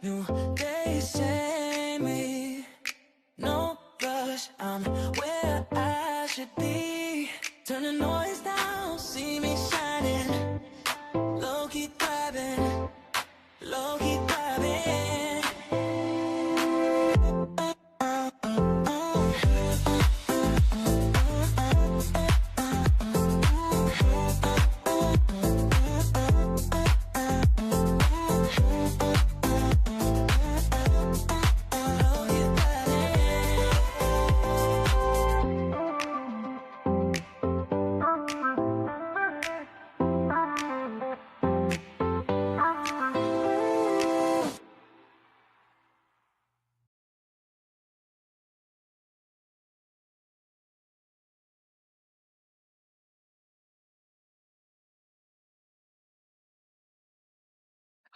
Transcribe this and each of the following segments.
New day, same me. No rush, I'm where I should be. Turn the noise down, see me shining. Low-key thriving, low-key thriving.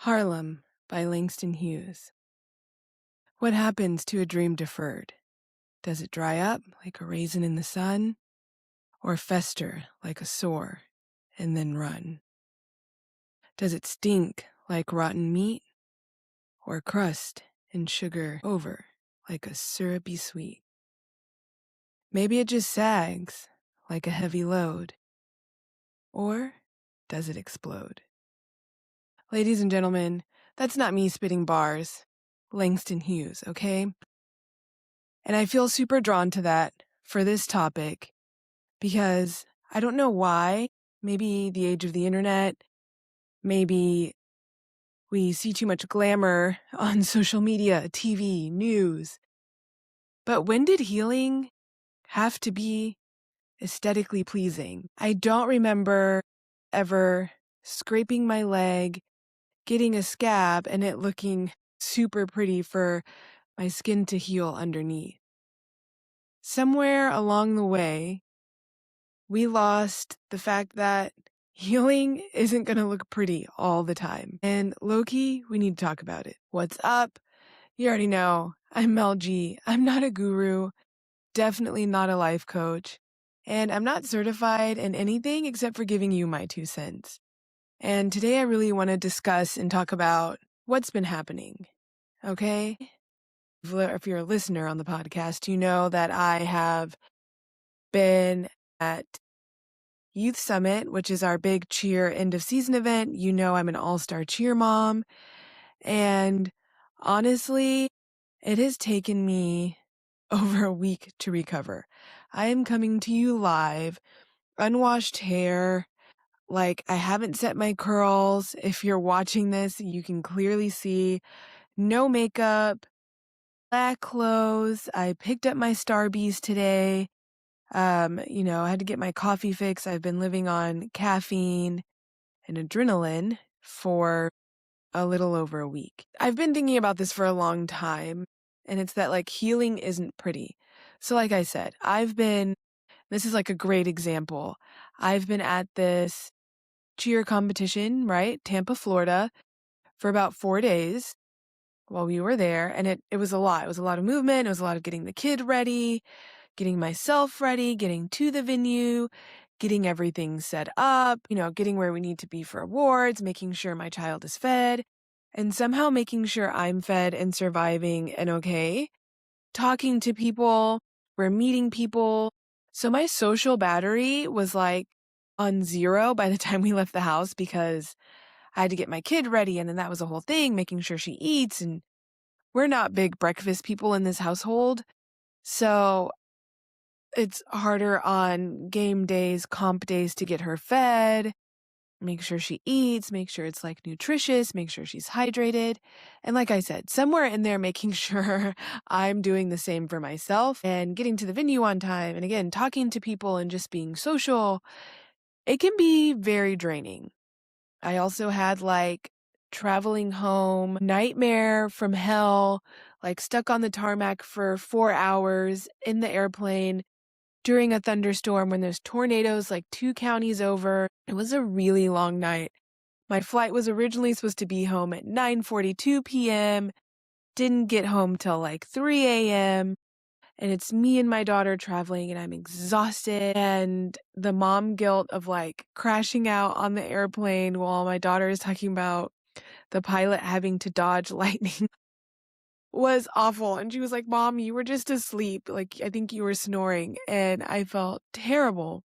Harlem by Langston Hughes. What happens to a dream deferred? Does it dry up like a raisin in the sun, or fester like a sore and then run? Does it stink like rotten meat, or crust and sugar over like a syrupy sweet? Maybe it just sags like a heavy load, or does it explode? Ladies and gentlemen, that's not me spitting bars. Langston Hughes, okay? And I feel super drawn to that for this topic because I don't know why. Maybe the age of the internet, maybe we see too much glamour on social media, TV, news. But when did healing have to be aesthetically pleasing? I don't remember ever scraping my leg, getting a scab, and it looking super pretty for my skin to heal underneath. Somewhere along the way, we lost the fact that healing isn't going to look pretty all the time. And low-key, we need to talk about it. What's up? You already know, I'm Mel G. I'm not a guru, definitely not a life coach, and I'm not certified in anything except for giving you my 2 cents. And today I really want to discuss and talk about what's been happening, okay? If you're a listener on the podcast, you know that I have been at Youth Summit, which is our big cheer end of season event. You know I'm an all-star cheer mom. And honestly, it has taken me over a week to recover. I am coming to you live, unwashed hair, like I haven't set my curls. If you're watching this, you can clearly see no makeup, black clothes. I picked up my Starbies today. I had to get my coffee fix. I've been living on caffeine and adrenaline for a little over a week. I've been thinking about this for a long time, and it's that like healing isn't pretty. So like I said, this is like a great example. I've been at this cheer competition, right? Tampa, Florida, for about 4 days while we were there. And it was a lot. It was a lot of movement. It was a lot of getting the kid ready, getting myself ready, getting to the venue, getting everything set up, getting where we need to be for awards, making sure my child is fed, and somehow making sure I'm fed and surviving and okay, talking to people, we're meeting people. So my social battery was like on 0 by the time we left the house because I had to get my kid ready, and then that was a whole thing, making sure she eats, and we're not big breakfast people in this household. So it's harder on game days, comp days to get her fed, make sure she eats, make sure it's like nutritious, make sure she's hydrated. And like I said, somewhere in there, making sure I'm doing the same for myself and getting to the venue on time. And again, talking to people and just being social, it can be very draining. I also had like traveling home, nightmare from hell, like stuck on the tarmac for 4 hours in the airplane during a thunderstorm when there's tornadoes like 2 counties over. It was a really long night. My flight was originally supposed to be home at 9:42 p.m., didn't get home till like 3 a.m., and it's me and my daughter traveling, and I'm exhausted, and the mom guilt of like crashing out on the airplane while my daughter is talking about the pilot having to dodge lightning was awful. And she was like, "Mom, you were just asleep. Like, I think you were snoring." And I felt terrible.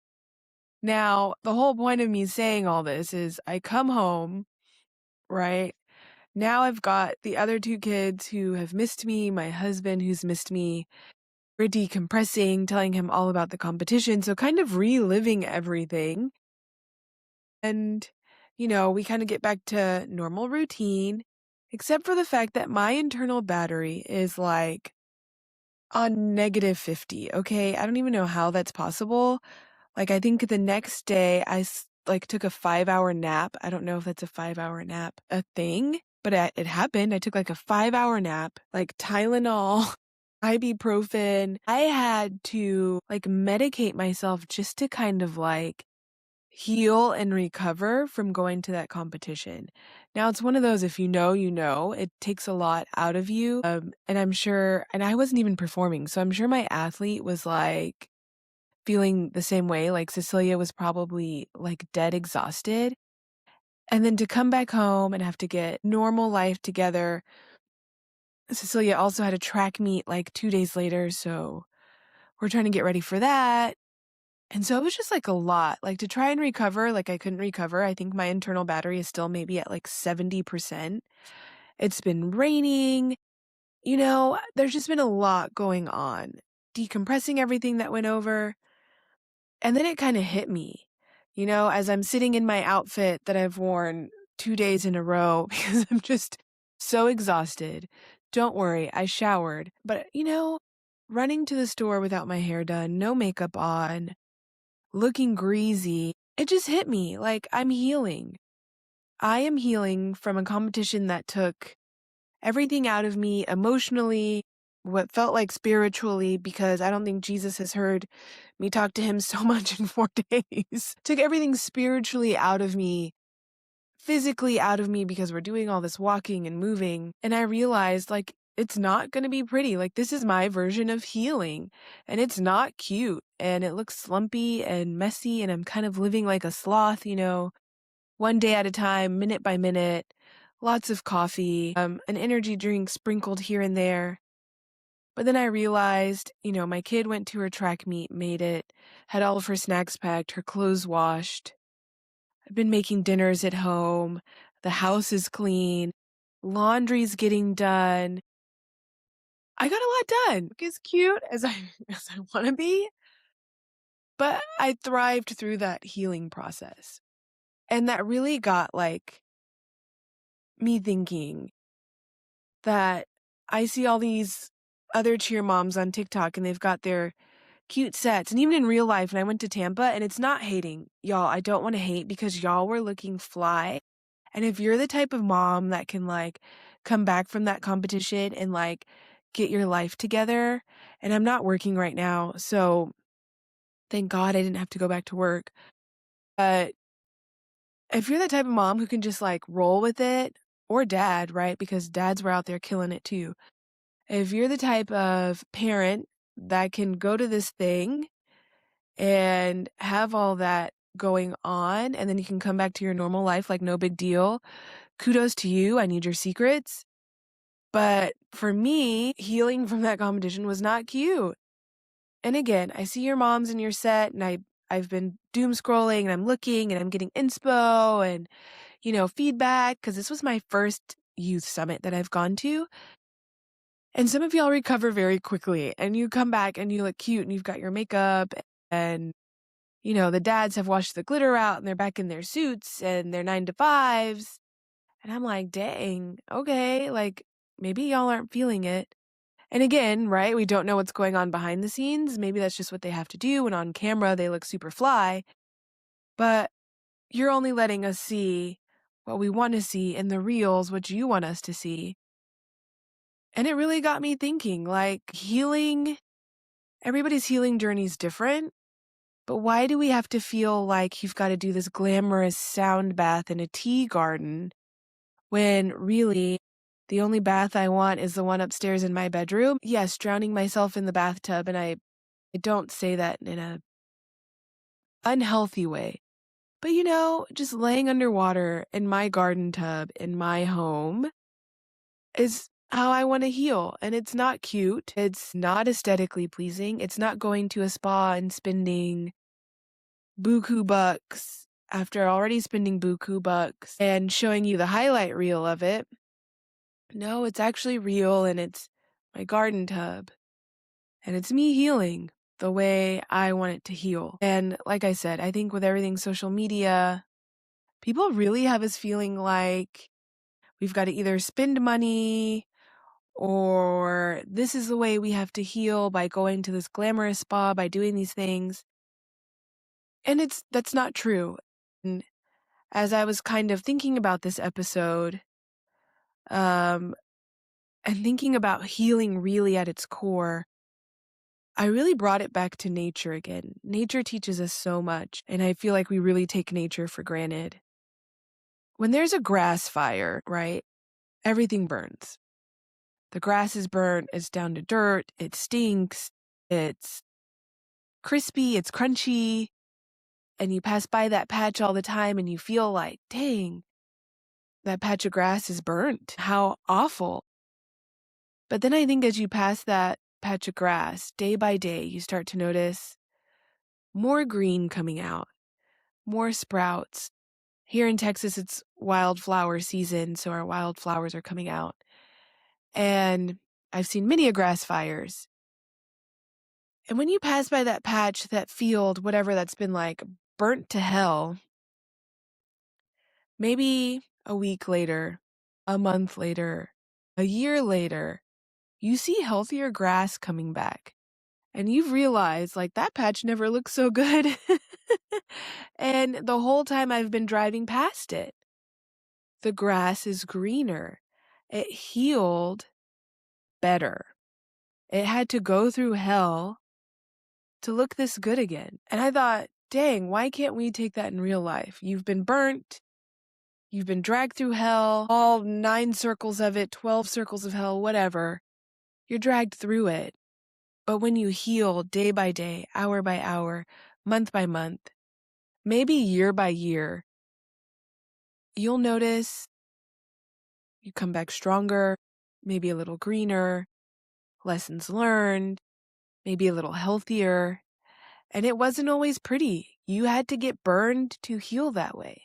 Now, the whole point of me saying all this is I come home, right? Now I've got the other two kids who have missed me, my husband who's missed me. We're decompressing, telling him all about the competition. So kind of reliving everything. And, we kind of get back to normal routine, except for the fact that my internal battery is like on negative 50. Okay. I don't even know how that's possible. Like, I think the next day like took a 5-hour nap. I don't know if that's a 5-hour nap a thing, but it happened. I took like a 5-hour nap, like Tylenol, ibuprofen. I had to like medicate myself just to kind of like heal and recover from going to that competition. Now, it's one of those, if you know, it takes a lot out of you. And I'm sure, and I wasn't even performing. So I'm sure my athlete was like feeling the same way. Like Cecilia was probably like dead exhausted. And then to come back home and have to get normal life together. Cecilia also had a track meet like 2 days later. So we're trying to get ready for that. And so it was just like a lot, like to try and recover, like I couldn't recover. I think my internal battery is still maybe at like 70%. It's been raining, there's just been a lot going on, decompressing everything that went over. And then it kind of hit me, as I'm sitting in my outfit that I've worn 2 days in a row because I'm just so exhausted. Don't worry, I showered, but running to the store without my hair done, no makeup on, looking greasy, it just hit me like I'm healing. I am healing from a competition that took everything out of me emotionally, what felt like spiritually, because I don't think Jesus has heard me talk to him so much in 4 days. Took everything spiritually out of me, physically out of me, because we're doing all this walking and moving. And I realized like, it's not going to be pretty. Like, this is my version of healing, and it's not cute, and it looks slumpy and messy, and I'm kind of living like a sloth, one day at a time, minute by minute, lots of coffee, an energy drink sprinkled here and there. But then I realized, my kid went to her track meet, made it, had all of her snacks packed, her clothes washed. I've been making dinners at home. The house is clean. Laundry's getting done. I got a lot done. As cute as I want to be. But I thrived through that healing process. And that really got like me thinking that I see all these other cheer moms on TikTok and they've got their cute sets. And even in real life, and I went to Tampa, and it's not hating. Y'all, I don't want to hate because y'all were looking fly. And if you're the type of mom that can like come back from that competition and like get your life together, and I'm not working right now, so thank God I didn't have to go back to work. But if you're the type of mom who can just like roll with it, or dad, right? Because dads were out there killing it too. If you're the type of parent that can go to this thing and have all that going on, and then you can come back to your normal life like no big deal, kudos to you. I need your secrets. But for me, healing from that competition was not cute. And again, I see your moms in your set, and I've been doom scrolling, and I'm looking, and I'm getting inspo and, feedback, because this was my first youth summit that I've gone to. And some of y'all recover very quickly, and you come back and you look cute, and you've got your makeup, and, the dads have washed the glitter out, and they're back in their suits and their 9-to-5s. And I'm like, dang, okay, like maybe y'all aren't feeling it. And again, right, we don't know what's going on behind the scenes. Maybe that's just what they have to do, and on camera they look super fly. But you're only letting us see what we want to see in the reels, what you want us to see. And it really got me thinking, like, healing, everybody's healing journey is different. But why do we have to feel like you've got to do this glamorous sound bath in a tea garden when really the only bath I want is the one upstairs in my bedroom? Yes, drowning myself in the bathtub, and I don't say that in a unhealthy way. But, just laying underwater in my garden tub in my home is how I want to heal. And it's not cute. It's not aesthetically pleasing. It's not going to a spa and spending buku bucks after already spending buku bucks and showing you the highlight reel of it. No, it's actually real, and it's my garden tub. And it's me healing the way I want it to heal. And like I said, I think with everything social media, people really have us feeling like we've got to either spend money or this is the way we have to heal by going to this glamorous spa, by doing these things. And that's not true. And as I was kind of thinking about this episode, and thinking about healing really at its core, I really brought it back to nature again. Nature teaches us so much, and I feel like we really take nature for granted. When there's a grass fire, right, everything burns. The grass is burnt, it's down to dirt, it stinks, it's crispy, it's crunchy, and you pass by that patch all the time and you feel like, dang, that patch of grass is burnt. How awful. But then I think as you pass that patch of grass, day by day, you start to notice more green coming out, more sprouts. Here in Texas, it's wildflower season, so our wildflowers are coming out. And I've seen many a grass fires. And when you pass by that patch, that field, whatever that's been like burnt to hell, maybe a week later, a month later, a year later, you see healthier grass coming back. And you've realized, like, that patch never looked so good. And the whole time I've been driving past it, the grass is greener. It healed better. It had to go through hell to look this good again. And I thought, dang, why can't we take that in real life? You've been burnt. You've been dragged through hell, all 9 circles of it, 12 circles of hell, whatever. You're dragged through it. But when you heal day by day, hour by hour, month by month, maybe year by year, you'll notice you come back stronger, maybe a little greener, lessons learned, maybe a little healthier. And it wasn't always pretty. You had to get burned to heal that way.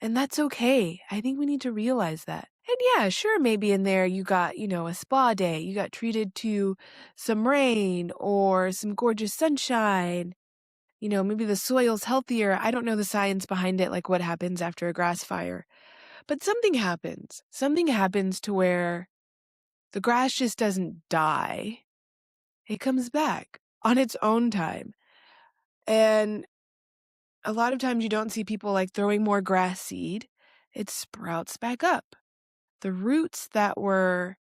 And that's okay. I think we need to realize that. And yeah, sure, maybe in there you got, a spa day. You got treated to some rain or some gorgeous sunshine. Maybe the soil's healthier. I don't know the science behind it, like what happens after a grass fire. But something happens. Something happens to where the grass just doesn't die. It comes back on its own time. And a lot of times you don't see people like throwing more grass seed. It sprouts back up. The roots that were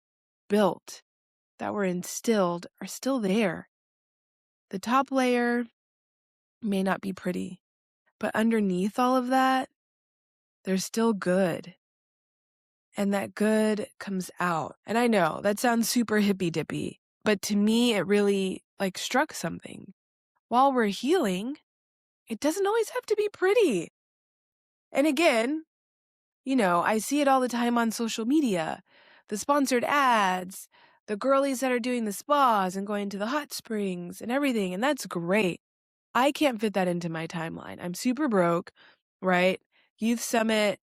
built, that were instilled, are still there. The top layer may not be pretty, but underneath all of that, they're still good. And that good comes out. And I know that sounds super hippy dippy, but to me, it really struck something. While we're healing, it doesn't always have to be pretty. And again, I see it all the time on social media. The sponsored ads, the girlies that are doing the spas and going to the hot springs and everything. And that's great. I can't fit that into my timeline. I'm super broke, right? Youth Summit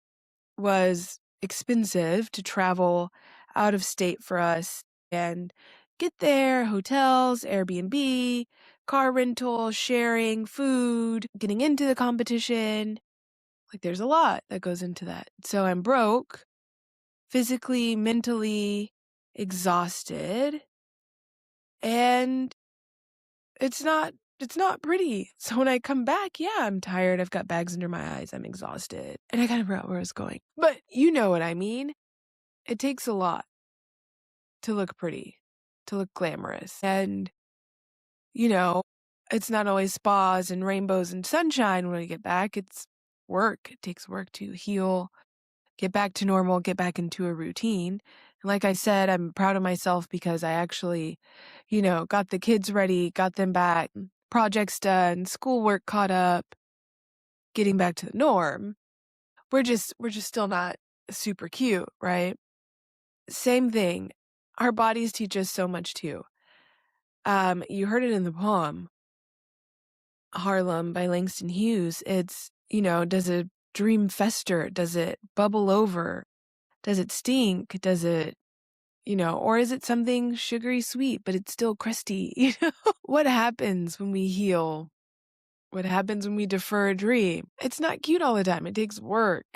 was expensive to travel out of state for us and get there, hotels, Airbnb, car rental, sharing, food, getting into the competition. There's a lot that goes into that. So I'm broke, physically, mentally exhausted, and it's not pretty. So when I come back, yeah, I'm tired. I've got bags under my eyes. I'm exhausted. And I kind of forgot where I was going. But you know what I mean. It takes a lot to look pretty, to look glamorous. And, it's not always spas and rainbows and sunshine when we get back. It's work. It takes work to heal, get back to normal, get back into a routine. And like I said, I'm proud of myself because I actually, got the kids ready, got them back, projects done, schoolwork caught up. getting back to the norm. We're just still not super cute, right? Same thing. Our bodies teach us so much too. You heard it in the poem, Harlem by Langston Hughes. It's, does a dream fester? Does it bubble over? Does it stink? Does it, or is it something sugary sweet, but it's still crusty? What happens when we heal? What happens when we defer a dream? It's not cute all the time. It takes work.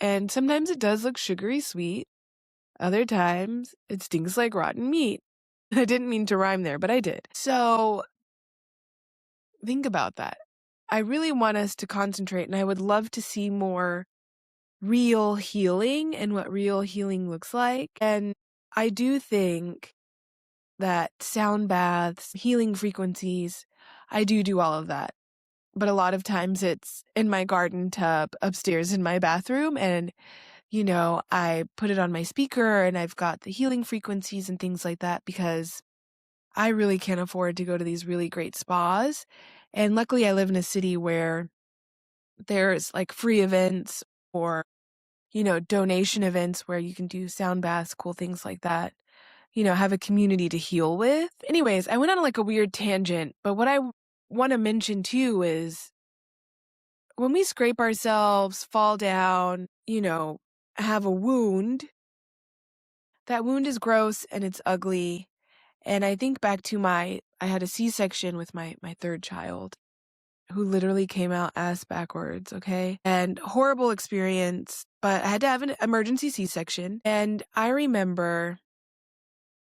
And sometimes it does look sugary sweet. Other times it stinks like rotten meat. I didn't mean to rhyme there, but I did. So think about that. I really want us to concentrate, and I would love to see more real healing and what real healing looks like. And I do think that sound baths, healing frequencies, I do all of that. But a lot of times it's in my garden tub upstairs in my bathroom, and I put it on my speaker and I've got the healing frequencies and things like that because I really can't afford to go to these really great spas. And luckily I live in a city where there's like free events or, donation events where you can do sound baths, cool things like that, have a community to heal with. Anyways, I went on like a weird tangent, but what I want to mention too is when we scrape ourselves, fall down, have a wound, that wound is gross and it's ugly. And I think back to I had a C-section with my third child who literally came out ass backwards, okay? And horrible experience, but I had to have an emergency C-section. And I remember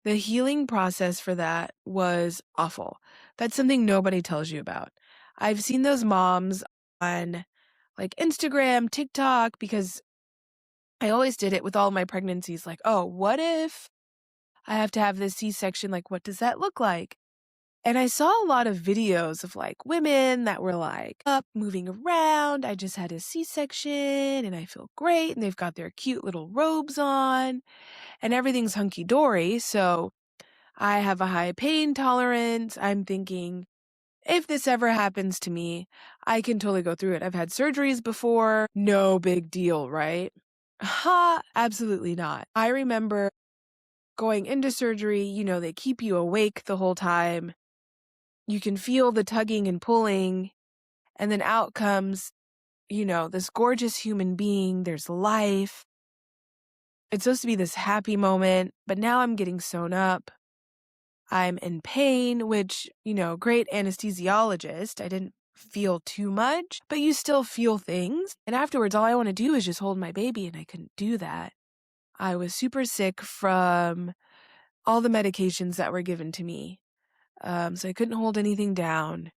the healing process for that was awful. That's something nobody tells you about. I've seen those moms on like Instagram, TikTok, because I always did it with all my pregnancies. Like, oh, what if I have to have this C-section? Like, what does that look like? And I saw a lot of videos of like women that were like up, moving around. I just had a C-section and I feel great. And they've got their cute little robes on and everything's hunky-dory. So I have a high pain tolerance. I'm thinking, if this ever happens to me, I can totally go through it. I've had surgeries before. No big deal, right? Ha, absolutely not. I remember going into surgery, they keep you awake the whole time. You can feel the tugging and pulling, and then out comes, this gorgeous human being. There's life. It's supposed to be this happy moment, but now I'm getting sewn up. I'm in pain, which, great anesthesiologist. I didn't feel too much, but you still feel things. And afterwards, all I want to do is just hold my baby, and I couldn't do that. I was super sick from all the medications that were given to me. So I couldn't hold anything down.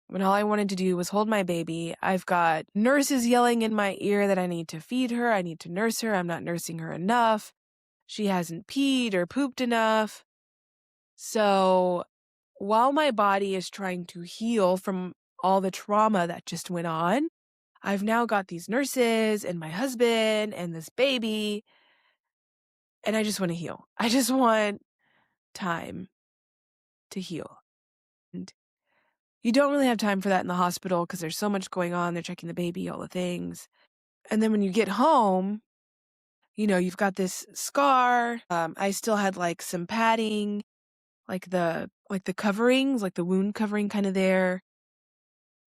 When all I wanted to do was hold my baby, I've got nurses yelling in my ear that I need to feed her, I need to nurse her, I'm not nursing her enough. She hasn't peed or pooped enough. So while my body is trying to heal from all the trauma that just went on, I've now got these nurses and my husband and this baby, and I just want to heal. I just want time to heal. And you don't really have time for that in the hospital because there's so much going on. They're checking the baby, all the things. And then when you get home, you've got this scar. I still had like some padding, like the coverings, like the wound covering kind of there.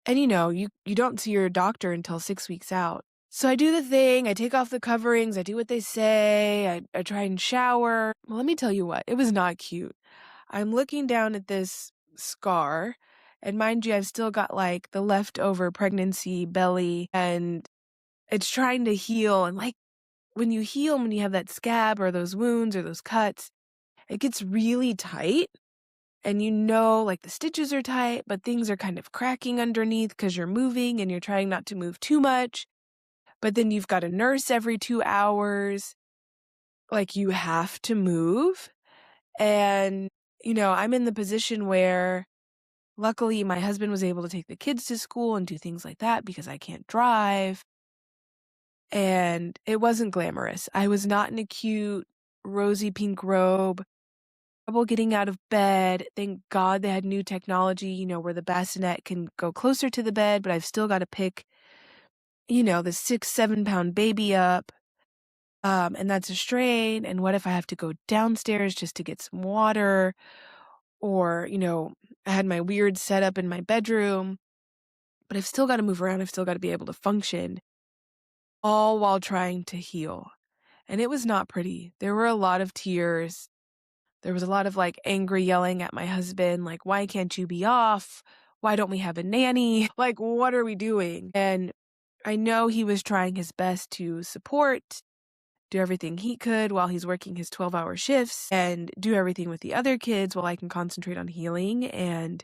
And you don't see your doctor until 6 weeks out. So I do the thing, I take off the coverings, I do what they say, I try and shower. Well, let me tell you what, it was not cute. I'm looking down at this scar, and mind you, I've still got like the leftover pregnancy belly, and it's trying to heal. And like when you heal, when you have that scab or those wounds or those cuts, it gets really tight. And like the stitches are tight, but things are kind of cracking underneath because you're moving and you're trying not to move too much. But then you've got a nurse every 2 hours. Like you have to move. And, I'm in the position where luckily my husband was able to take the kids to school and do things like that because I can't drive. And it wasn't glamorous. I was not in a cute, rosy pink robe. Trouble getting out of bed. Thank God they had new technology, where the bassinet can go closer to the bed, but I've still got to pick the 6, 7 pound baby up. And that's a strain. And what if I have to go downstairs just to get some water? Or, I had my weird setup in my bedroom, but I've still got to move around. I've still got to be able to function, all while trying to heal. And it was not pretty. There were a lot of tears. There was a lot of angry yelling at my husband, like, why can't you be off? Why don't we have a nanny? Like, what are we doing? And I know he was trying his best to support, do everything he could while he's working his 12-hour shifts, and do everything with the other kids while I can concentrate on healing and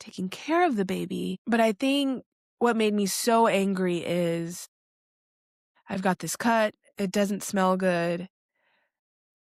taking care of the baby. But I think what made me so angry is I've got this cut. It doesn't smell good.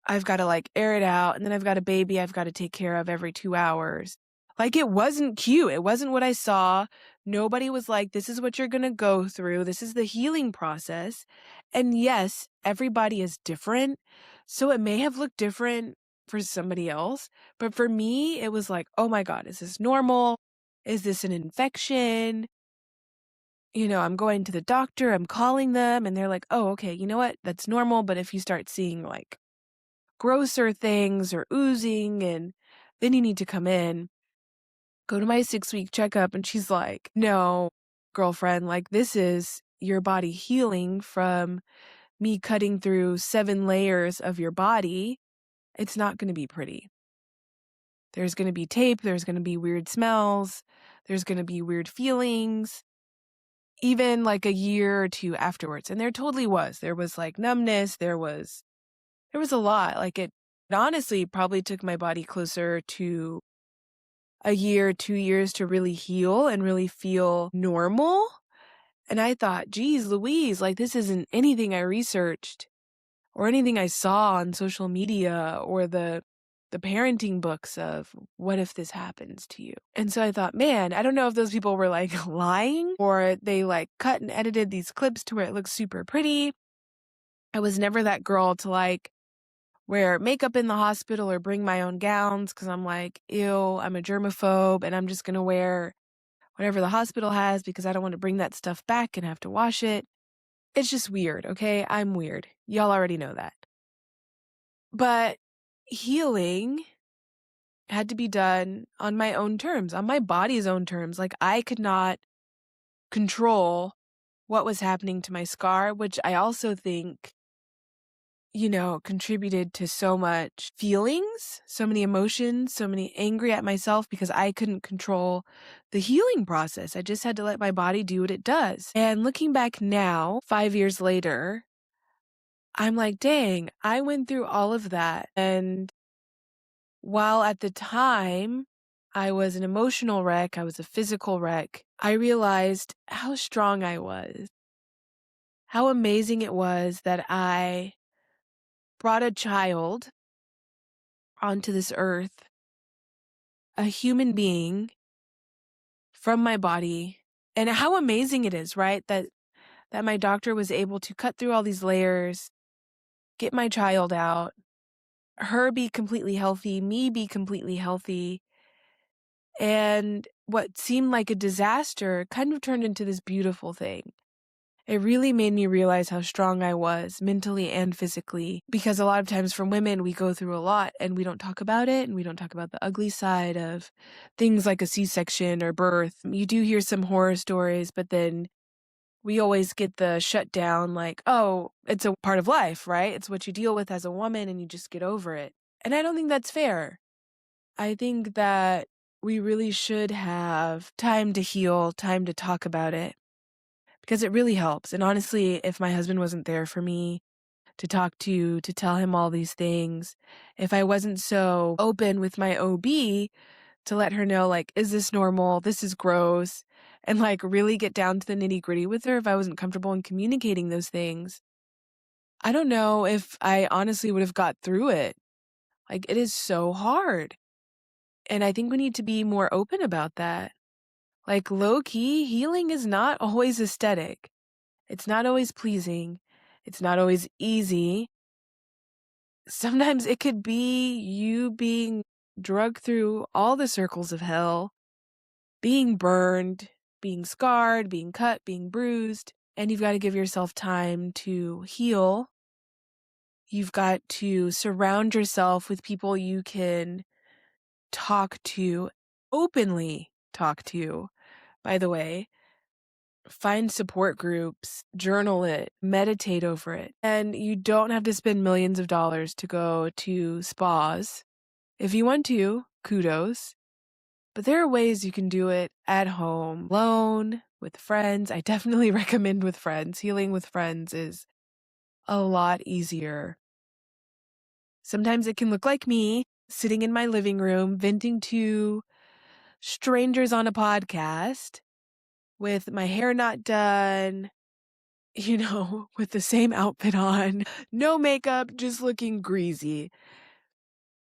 I've got to air it out. And then I've got a baby I've got to take care of every 2 hours. It wasn't cute. It wasn't what I saw. Nobody was like, this is what you're going to go through. This is the healing process. And yes, everybody is different. So it may have looked different for somebody else. But for me, it was like, oh my God, is this normal? Is this an infection? I'm going to the doctor, I'm calling them, and they're like, oh, okay, you know what? That's normal. But if you start seeing grosser things or oozing, and then you need to come in, go to my 6-week checkup. And she's like, no, girlfriend, this is your body healing from me cutting through 7 layers of your body. It's not going to be pretty. There's going to be tape. There's going to be weird smells. There's going to be weird feelings, even a year or 2 afterwards. And there totally was. There was numbness. There was a lot. It honestly probably took my body closer to a year, 2 years to really heal and really feel normal. And I thought, geez, Louise, this isn't anything I researched or anything I saw on social media or the parenting books of what if this happens to you. And so I thought, man, I don't know if those people were lying or they cut and edited these clips to where it looks super pretty. I was never that girl to wear makeup in the hospital or bring my own gowns because I'm ew, I'm a germaphobe and I'm just going to wear whatever the hospital has because I don't want to bring that stuff back and have to wash it. It's just weird, okay? I'm weird. Y'all already know that. But healing had to be done on my own terms, on my body's own terms. I could not control what was happening to my scar, which I also think contributed to so much feelings, so many emotions, so many angry at myself because I couldn't control the healing process. I just had to let my body do what it does. And looking back now, 5 years later, I'm like, dang, I went through all of that. And while at the time I was an emotional wreck, I was a physical wreck, I realized how strong I was, how amazing it was that I brought a child onto this earth, a human being from my body, and how amazing it is, right? That my doctor was able to cut through all these layers, get my child out, her be completely healthy, me be completely healthy, and what seemed like a disaster kind of turned into this beautiful thing. It really made me realize how strong I was mentally and physically, because a lot of times for women, we go through a lot and we don't talk about it, and we don't talk about the ugly side of things like a C-section or birth. You do hear some horror stories, but then we always get the shutdown oh, it's a part of life, right? It's what you deal with as a woman and you just get over it. And I don't think that's fair. I think that we really should have time to heal, time to talk about it, because it really helps. And honestly, if my husband wasn't there for me to talk to tell him all these things, if I wasn't so open with my OB to let her know, is this normal? This is gross. And really get down to the nitty gritty with her, if I wasn't comfortable in communicating those things, I don't know if I honestly would have got through it. It is so hard. And I think we need to be more open about that. Low key, healing is not always aesthetic. It's not always pleasing. It's not always easy. Sometimes it could be you being drugged through all the circles of hell, being burned, being scarred, being cut, being bruised. And you've got to give yourself time to heal. You've got to surround yourself with people you can talk to, openly talk to, by the way. Find support groups, journal it, meditate over it. And you don't have to spend millions of dollars to go to spas. If you want to, kudos. But there are ways you can do it at home, alone, with friends. I definitely recommend with friends. Healing with friends is a lot easier. Sometimes it can look like me sitting in my living room, venting to strangers on a podcast with my hair not done, with the same outfit on, no makeup, just looking greasy.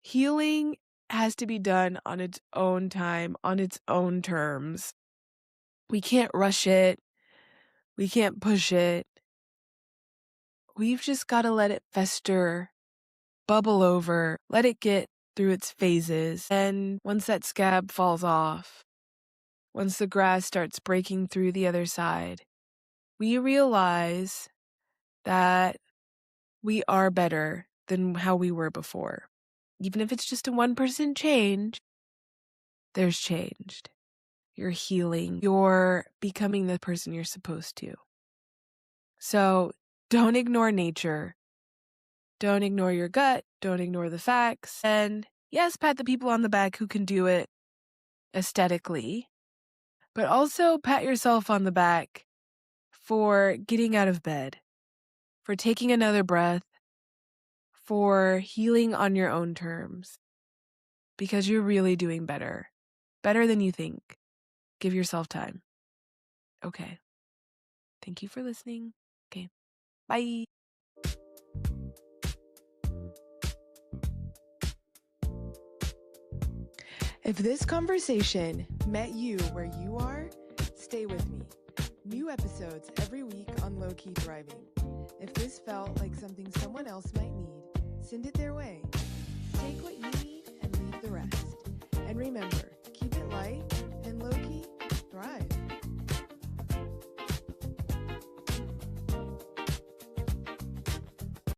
Healing has to be done on its own time, on its own terms. We can't rush it. We can't push it. We've just got to let it fester, bubble over, let it get through its phases. And once that scab falls off, once the grass starts breaking through the other side, we realize that we are better than how we were before. Even if it's just a 1% change, there's changed. You're healing. You're becoming the person you're supposed to. So don't ignore nature. Don't ignore your gut. Don't ignore the facts. And yes, pat the people on the back who can do it aesthetically, but also pat yourself on the back for getting out of bed, for taking another breath, for healing on your own terms, because you're really doing better than you think. Give yourself time. Okay. Thank you for listening. Okay. Bye. If this conversation met you where you are, stay with me. New episodes every week on Low Key Thriving. If this felt like something someone else might need, send it their way. Take what you need and leave the rest. And remember,